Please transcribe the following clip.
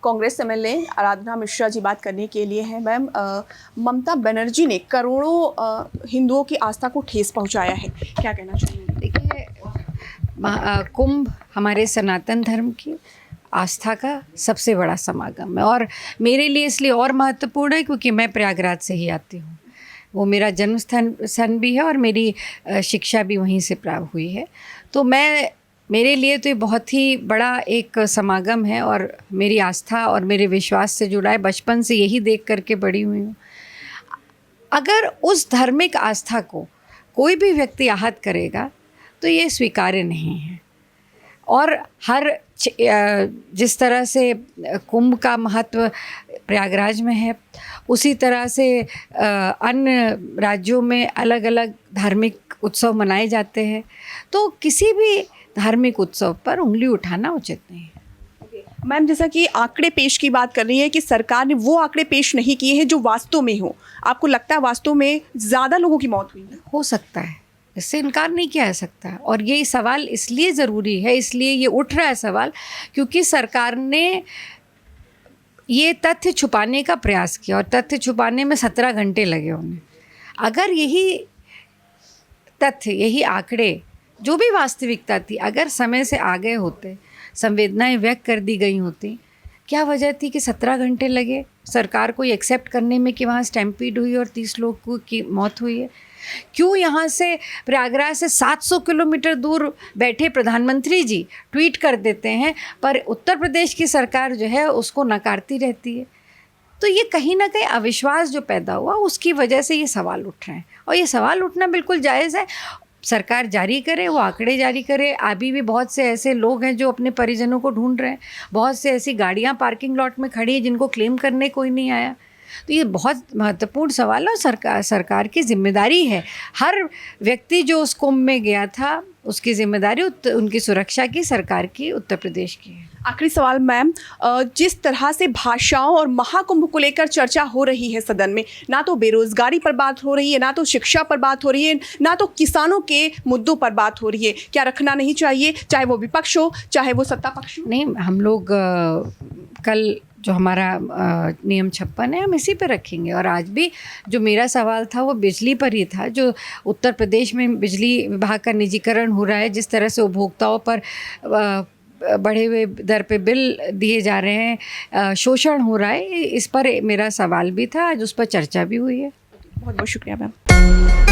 Congress MLA Aradhana Mishra ji बात करने के लिए हैं। मैम, ममता बनर्जी ने करोड़ों हिंदुओं की आस्था को ठेस पहुंचाया है, क्या कहना चाहेंगे? देखिए, कुंभ हमारे सनातन धर्म की आस्था का सबसे बड़ा समागम है और मेरे लिए इसलिए और महत्वपूर्ण है क्योंकि मैं प्रयागराज से ही आती हूँ। वो मेरा जन्म स्थान भी है और मेरी शिक्षा भी वहीं से प्राप्त हुई है। तो मेरे लिए तो ये बहुत ही बड़ा एक समागम है और मेरी आस्था और मेरे विश्वास से जुड़ा है। बचपन से यही देख करके बड़ी हुई हूँ। अगर उस धार्मिक आस्था को कोई भी व्यक्ति आहत करेगा तो ये स्वीकार्य नहीं है। और जिस तरह से कुंभ का महत्व प्रयागराज में है, उसी तरह से अन्य राज्यों में अलग अलग धार्मिक उत्सव मनाए जाते हैं। तो किसी भी धार्मिक उत्सव पर उंगली उठाना उचित नहीं है। मैम, जैसा कि आंकड़े पेश की बात कर रही है कि सरकार ने वो आंकड़े पेश नहीं किए हैं जो वास्तव में हो, आपको लगता है वास्तव में ज़्यादा लोगों की मौत हुई है? हो सकता है, इससे इनकार नहीं किया जा सकता। और ये सवाल इसलिए ज़रूरी है, इसलिए ये उठ रहा है सवाल, क्योंकि सरकार ने ये तथ्य छुपाने का प्रयास किया और तथ्य छुपाने में 17 घंटे लगे उन्हें। अगर यही तथ्य, यही आंकड़े, जो भी वास्तविकता थी, अगर समय से आगे होते, संवेदनाएं व्यक्त कर दी गई होती, क्या वजह थी कि 17 घंटे लगे सरकार को ये एक्सेप्ट करने में कि वहाँ स्टैम्पीड हुई और 30 लोगों की मौत हुई है? क्यों यहाँ से प्रयागराज से 700 किलोमीटर दूर बैठे प्रधानमंत्री जी ट्वीट कर देते हैं पर उत्तर प्रदेश की सरकार जो है उसको नकारती रहती है? तो ये कहीं ना कहीं अविश्वास जो पैदा हुआ उसकी वजह से ये सवाल उठ रहे हैं और ये सवाल उठना बिल्कुल जायज़ है। सरकार जारी करे, वो आंकड़े जारी करे। अभी भी बहुत से ऐसे लोग हैं जो अपने परिजनों को ढूंढ रहे हैं, बहुत से ऐसी गाड़ियां पार्किंग लॉट में खड़ी हैं जिनको क्लेम करने कोई नहीं आया। तो ये बहुत महत्वपूर्ण सवाल है और सरकार की जिम्मेदारी है। हर व्यक्ति जो उस कुंभ में गया था उसकी जिम्मेदारी उनकी सुरक्षा की सरकार की, उत्तर प्रदेश की है। आखिरी सवाल मैम, जिस तरह से भाषाओं और महाकुंभ को लेकर चर्चा हो रही है सदन में, ना तो बेरोजगारी पर बात हो रही है, ना तो शिक्षा पर बात हो रही है, ना तो किसानों के मुद्दों पर बात हो रही है, क्या रखना नहीं चाहिए, चाहे वो विपक्ष हो चाहे वो सत्ता पक्ष हो? नहीं, हम लोग कल जो हमारा नियम 56 है हम इसी पे रखेंगे। और आज भी जो मेरा सवाल था वो बिजली पर ही था। जो उत्तर प्रदेश में बिजली विभाग का निजीकरण हो रहा है, जिस तरह से उपभोक्ताओं पर बढ़े हुए दर पे बिल दिए जा रहे हैं, शोषण हो रहा है, इस पर मेरा सवाल भी था। आज उस पर चर्चा भी हुई है। बहुत बहुत शुक्रिया मैम।